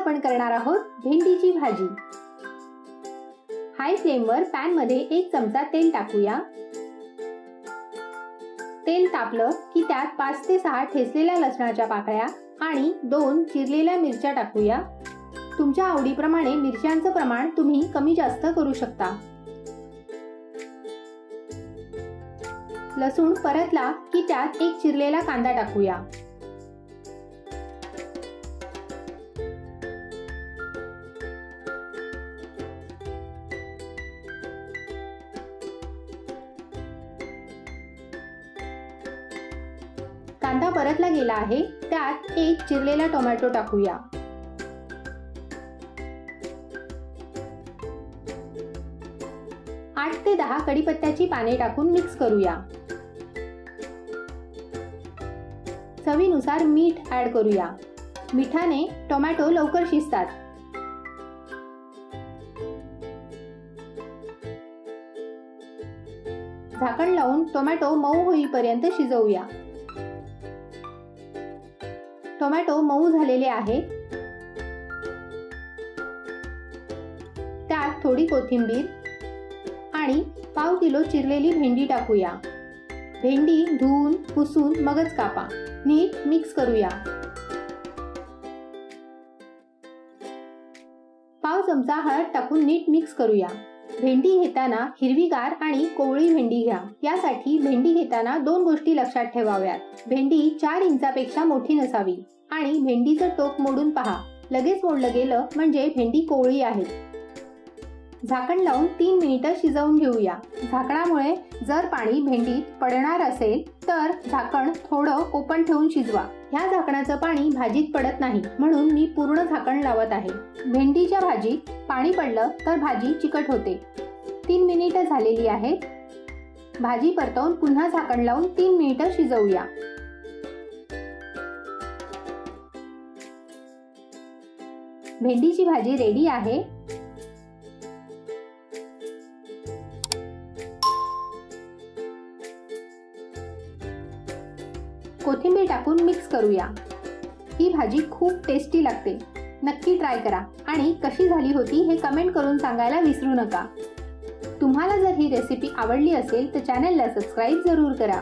आपण करणार आहोत भेंडीची भाजी। हाय फ्लेमवर पॅन मध्ये 1 चमचा तेल टाकूया। तेल तापलं की त्यात 5 ते 6 ठेचलेल्या लसणाच्या पाकळ्या आणि 2 चिरलेल्या मिरच्या टाकूया। तुमच्या आवडीप्रमाणे मिरच्यांचं प्रमाण तुम्ही कमी जास्त करू शकता। लसूण परतला की त्यात 1 चिरलेला कांदा टाकूया। कांदा परतला गेला आहे, त्यात 1 चिरलेला टोमॅटो टाकूया। आठ ते 10 कढीपत्त्याची पाने टाकून मिक्स करूया। चवीनुसार मीठ ऍड करूया। मिठाने टोमॅटो लवकर शिजतात। झाकण लावून टोमॅटो मऊ होईपर्यंत शिजवूया। टोमॅटो मऊ झालेले आहे, त्यात थोडी कोथिंबीर आणि पाव किलो चिरलेली भेंडी टाकूया। भेंडी धुवून पुसून मगच कापा। नीट मिक्स करूया। पाव चमचा हळद टाकून नीट मिक्स करूया। भेंडी घेताना हिरवीगार आणि कोवळी भेंडी घ्या। यासाठी भेंडी घेताना 2 गोष्टी लक्षात ठेवाव्यात। भेंडी 4 इंचापेक्षा मोठी नसावी आणि भेंडीचं टोक मोडून पहा। लगेच मोडलं गेलं म्हणजे भेंडी कोवळी आहे। झाकण लावून 3 मिनिटं शिजवून घेऊया। झाकणामुळे जर पाणी भेंडीत पडणार असेल तर झाकण थोडं ओपन ठेवून शिजवा। ह्या झाकणाचं पाणी भाजीत पडत नाही, म्हणून मी पूर्ण झाकण लावत आहे। भेंडीच्या भाजीत पाणी पडलं तर भाजी चिकट होते। 3 मिनिटं झालेली आहेत। भाजी परतवून पुन्हा झाकण लावून 3 मिनिटं शिजवूया। भेंडीची भाजी रेडी आहे। कोथिंबीर टाकून मिक्स करूया। ही भाजी खूप टेस्टी लागते। नक्की ट्राय करा आणि कशी झाली होती हे कमेंट करून सांगायला विसरू नका। तुम्हाला जर ही रेसिपी आवडली असेल तर चॅनलला सबस्क्राईब जरूर करा।